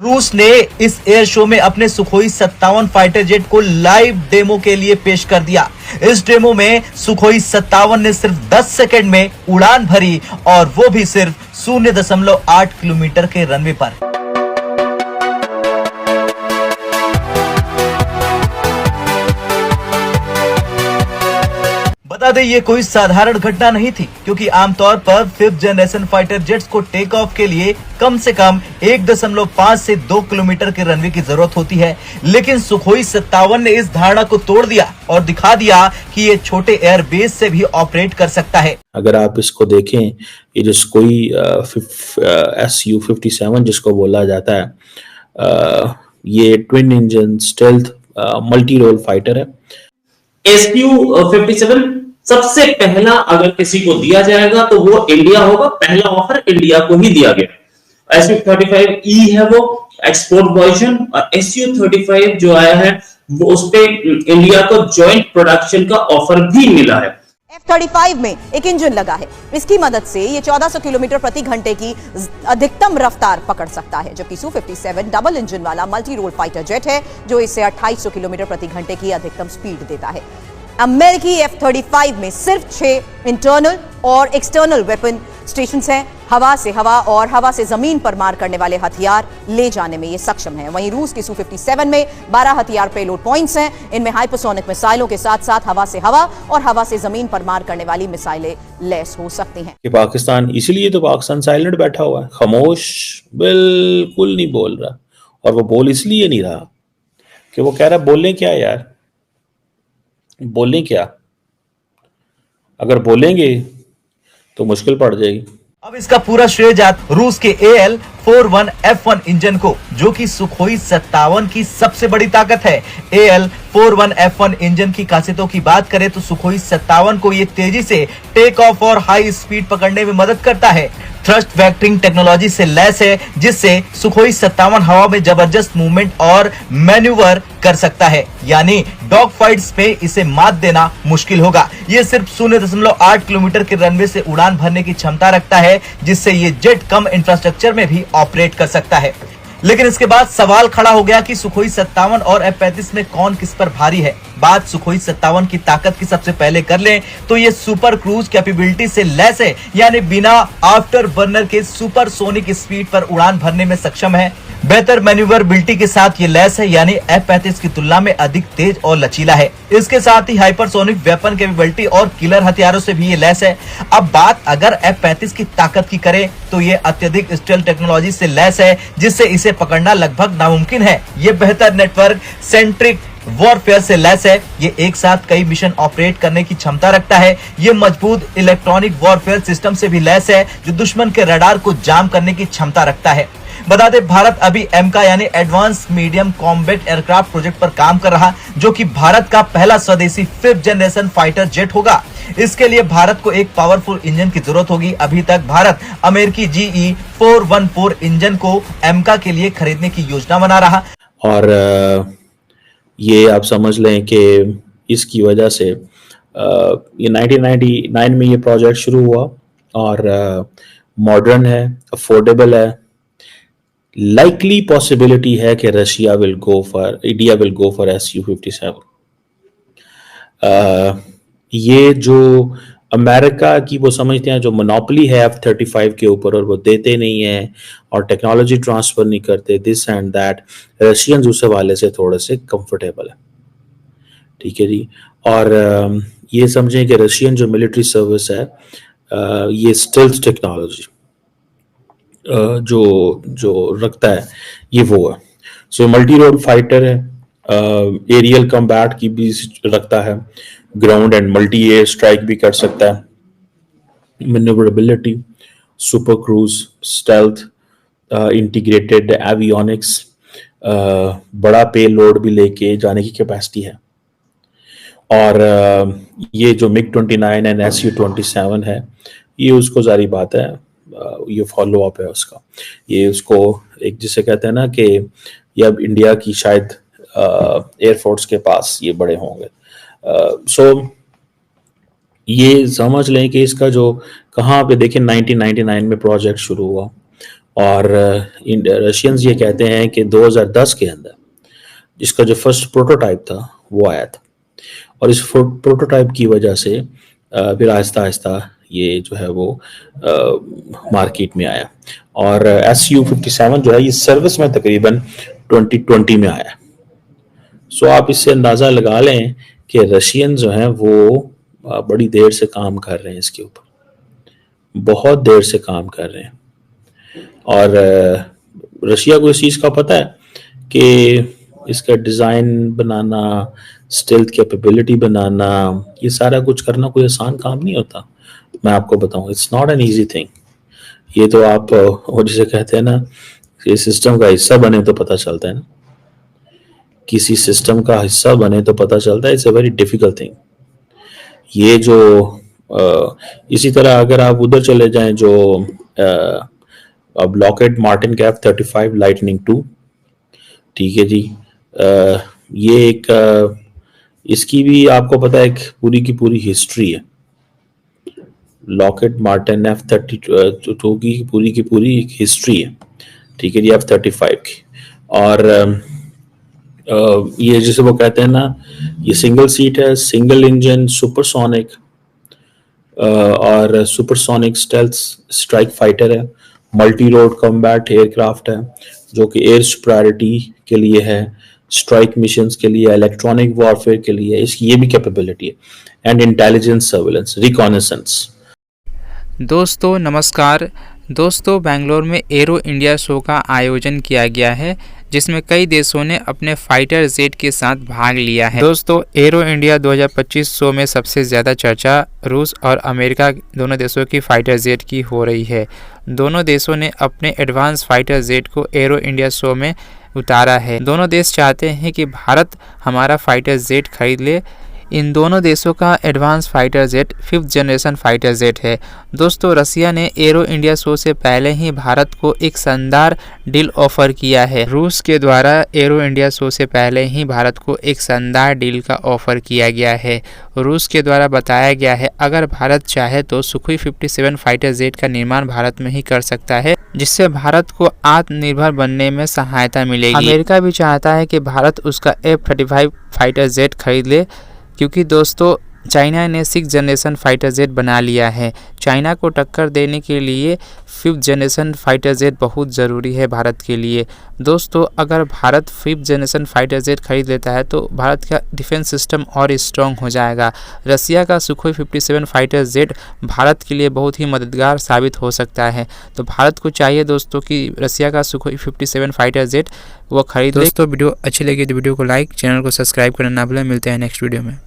रूस ने इस एयर शो में अपने सुखोई 57 फाइटर जेट को लाइव डेमो के लिए पेश कर दिया। इस डेमो में सुखोई 57 ने सिर्फ 10 सेकंड में उड़ान भरी और वो भी सिर्फ 0.8 किलोमीटर के रनवे पर। बता दें ये कोई साधारण घटना नहीं थी, क्योंकि आमतौर पर 5th जनरेशन फाइटर जेट्स को टेक ऑफ के लिए कम से कम 1.5 से 2 किलोमीटर के रनवे की जरूरत होती है। लेकिन सुखोई 57 ने इस धारणा को तोड़ दिया और दिखा दिया कि ये छोटे एयरबेस से भी ऑपरेट कर सकता है। अगर आप इसको देखें, ये जो कोई SU-57 जिसको बोला जाता है, ये twin engine stealth multi role fighter है। SU-57 सबसे पहला अगर किसी को दिया जाएगा तो वो इंडिया होगा। पहला ऑफर इंडिया को ही दिया गया। SU-35E है वो एक्सपोर्ट वर्जन, और SU-35 जो आया है वो उस पे इंडिया को जॉइंट प्रोडक्शन का ऑफर भी मिला है। F-35 में एक इंजन लगा है, इसकी मदद से ये 1400 किलोमीटर प्रति घंटे की अधिकतम रफ्तार पकड़ सकता है, जबकि Su-57 डबल इंजन वाला मल्टी रोल फाइटर जेट है जो इसे 2800 किलोमीटर प्रति घंटे की अधिकतम स्पीड देता है। अमेरिकी F-35 में सिर्फ 6 इंटरनल और एक्सटर्नल वेपन स्टेशन हैं। हवा से हवा और हवा से जमीन पर मार करने वाले हथियार ले जाने में ये सक्षम है। वहीं रूस की Su-57 में 12 हथियार पेलोड पॉइंट्स हैं। इनमें हाइपरसोनिक मिसाइलों के साथ साथ हवा से हवा और हवा से जमीन पर मार करने वाली मिसाइलें लैस हो सकती हैं। कि पाकिस्तान, इसीलिए तो पाकिस्तान साइलेंट बैठा हुआ है, खामोश, बिल्कुल नहीं बोल रहा। और वो बोल इसलिए नहीं रहा कि वो कह रहा बोलें क्या यार, बोलें क्या। अगर बोलेंगे तो मुश्किल पड़ जाएगी। अब इसका पूरा श्रेय जाता रूस के AL-41F1 इंजन को, जो कि सुखोई 57 की सबसे बड़ी ताकत है। AL-41F1 इंजन की खासियतों की बात करें तो सुखोई 57 को ये तेजी से टेक ऑफ और हाई स्पीड पकड़ने में मदद करता है। थ्रस्ट वेक्टरिंग टेक्नोलॉजी से लैस है, जिससे सुखोई 57 हवा में जबरदस्त मूवमेंट और मैन्यूवर कर सकता है, यानी डॉग फाइट्स में इसे मात देना मुश्किल होगा। ये सिर्फ 0.8 किलोमीटर के रनवे से उड़ान भरने की क्षमता रखता है, जिससे ये जेट कम इंफ्रास्ट्रक्चर में भी ऑपरेट कर सकता है। लेकिन इसके बाद सवाल खड़ा हो गया कि सुखोई 57 और F-35 में कौन किस पर भारी है। बात सुखोई 57 की ताकत की सबसे पहले कर लें तो ये सुपर क्रूज कैपेबिलिटी से लैस है, यानी बिना आफ्टर बर्नर के सुपर सोनिक स्पीड पर उड़ान भरने में सक्षम है। बेहतर मैन्यूवरबिलिटी के साथ ये लैस है, यानी F-35 की तुलना में अधिक तेज और लचीला है। इसके साथ ही हाइपरसोनिक वेपन कैपेबिलिटी और किलर हथियारों से भी ये लैस है। अब बात अगर F-35 की ताकत की करें तो ये अत्यधिक स्टेल्थ टेक्नोलॉजी से लैस है, जिससे इसे पकड़ना लगभग नामुमकिन है। ये बेहतर नेटवर्क सेंट्रिक वॉरफेयर से लैस है। ये एक साथ कई मिशन ऑपरेट करने की क्षमता रखता है। ये मजबूत इलेक्ट्रॉनिक वॉरफेयर सिस्टम से भी लैस है, जो दुश्मन के रडार को जाम करने की क्षमता रखता है। बता दें, भारत अभी एमका यानी advance medium combat aircraft project पर काम कर रहा, जो कि भारत का पहला स्वदेशी 5th जनरेशन फाइटर जेट होगा। इसके लिए भारत को एक पावरफुल इंजन की जरूरत होगी। अभी तक भारत अमेरिकी GE-414 इंजन को एमका के लिए खरीदने की योजना बना रहा। और ये आप समझ लें कि इसकी वजह से ये 1999 में ये प्रोजेक्ट शुरू हुआ और मॉडर्न है, अफोर्डेबल है। लाइकली पॉसिबिलिटी है कि India will go for SU-57। ये जो अमेरिका की वो समझते हैं जो मोनोपोली है F-35 के ऊपर, और वो देते नहीं है और टेक्नोलॉजी ट्रांसफर नहीं करते, दिस एंड दैट, रशियंस उस हवाले से थोड़े से कंफर्टेबल है। ठीक है जी। और ये समझें कि रशियन जो मिलिट्री सर्विस है, ये स्टेल्थ टेक्नोलॉजी जो रखता है, ये वो है। सो मल्टी रोल फाइटर है, एरियल कम्बैट की भी रखता है, ground and multi air strike भी कर सकता है, manoeuvrability, super cruise, stealth, integrated avionics, बड़ा पे लोड भी लेके जाने की कैपेसिटी है। और ये जो MiG-29 एंड SU-27 है, ये उसको जारी बात है, ये फॉलो अप है उसका। ये उसको एक जिसे कहते हैं ना कि ये अब इंडिया की शायद एयरफोर्स के पास ये बड़े होंगे। सो ये समझ लें कि इसका जो कहाँ पे देखें 1999 में प्रोजेक्ट शुरू हुआ और रशियंस ये कहते हैं कि 2010 के अंदर जिसका जो फर्स्ट प्रोटोटाइप था वो आया था, और इस प्रोटोटाइप की वजह से फिर आहिस्ता आहिस्ता ये जो है वो मार्केट में आया, और SU-57 जो है ये सर्विस में तकरीबन 2020 में आया। सो आप इससे अंदाज़ा लगा लें कि रशियन जो हैं वो बड़ी देर से काम कर रहे हैं इसके ऊपर, बहुत देर से काम कर रहे हैं। और रशिया को इस चीज़ का पता है कि इसका डिज़ाइन बनाना, स्टेल्थ कैपेबिलिटी बनाना, ये सारा कुछ करना कोई आसान काम नहीं होता। मैं आपको बताऊं, it's not an easy thing. ये तो आप वो जिसे कहते हैं ना, ये सिस्टम का हिस्सा बने तो पता चलता है ना, किसी सिस्टम का हिस्सा बने तो पता चलता है। It's a very difficult thing. ये जो इसी तरह अगर आप उधर चले जाएं जो अब लॉकहेड मार्टिन के F-35 लाइटनिंग 2, ठीक है जी, ये एक इसकी भी आपको पता है एक पूरी की पूरी हिस्ट्री है। लॉकहेड मार्टिन F-32 की पूरी एक हिस्ट्री है, ठीक है जी, F-35 की। और ये जिसे वो कहते हैं ना, ये सिंगल सीट है, सिंगल इंजन, सुपरसोनिक और सुपरसोनिक स्टेल्थ स्ट्राइक फाइटर है, मल्टी रोड कॉम्बैट एयरक्राफ्ट है जो कि एयर सुपरियॉरिटी के लिए है, स्ट्राइक मिशंस के लिए, इलेक्ट्रॉनिक वॉरफेयर के लिए इसकी ये भी कैपेबिलिटी है, एंड इंटेलिजेंस, सर्विलेंस, रिकॉनेसेंस। दोस्तों नमस्कार। दोस्तों बेंगलोर में एरो इंडिया शो का आयोजन किया गया है जिसमें कई देशों ने अपने फाइटर जेट के साथ भाग लिया है। दोस्तों एरो इंडिया 2025 शो में सबसे ज़्यादा चर्चा रूस और अमेरिका दोनों देशों की फाइटर जेट की हो रही है। दोनों देशों ने अपने एडवांस फाइटर जेट को एरो इंडिया शो में उतारा है। दोनों देश चाहते हैं कि भारत हमारा फाइटर जेट खरीद ले। इन दोनों देशों का advance fighter jet 5th generation fighter jet है। दोस्तों रसिया ने एरो इंडिया शो से पहले ही भारत को एक शानदार डील ऑफर किया है। रूस के द्वारा एरो इंडिया शो से पहले ही भारत को एक शानदार डील का ऑफर किया गया है। रूस के द्वारा बताया गया है अगर भारत चाहे तो सुखोई 57 फाइटर जेट का निर्माण भारत में ही कर सकता है, जिससे भारत को आत्मनिर्भर बनने में सहायता मिलेगी। अमेरिका भी चाहता है कि भारत उसका F-35 फाइटर जेट खरीद ले, क्योंकि दोस्तों चाइना ने 6th जनरेशन फाइटर जेट बना लिया है। चाइना को टक्कर देने के लिए 5th जनरेशन फाइटर जेट बहुत ज़रूरी है भारत के लिए। दोस्तों अगर Bharat 5th generation fighter jet खरीद लेता है तो भारत का डिफेंस सिस्टम और स्ट्रॉन्ग हो जाएगा। रसिया का सुखोई 57 फाइटर जेट भारत के लिए बहुत ही मददगार साबित हो सकता है। तो भारत को चाहिए दोस्तों कि रसिया का सुखोई 57 फाइटर जेट वो खरीद ले। दोस्तों वीडियो अच्छी लगी तो वीडियो को लाइक, चैनल को सब्सक्राइब करना ना भूलें। मिलते हैं नेक्स्ट वीडियो में।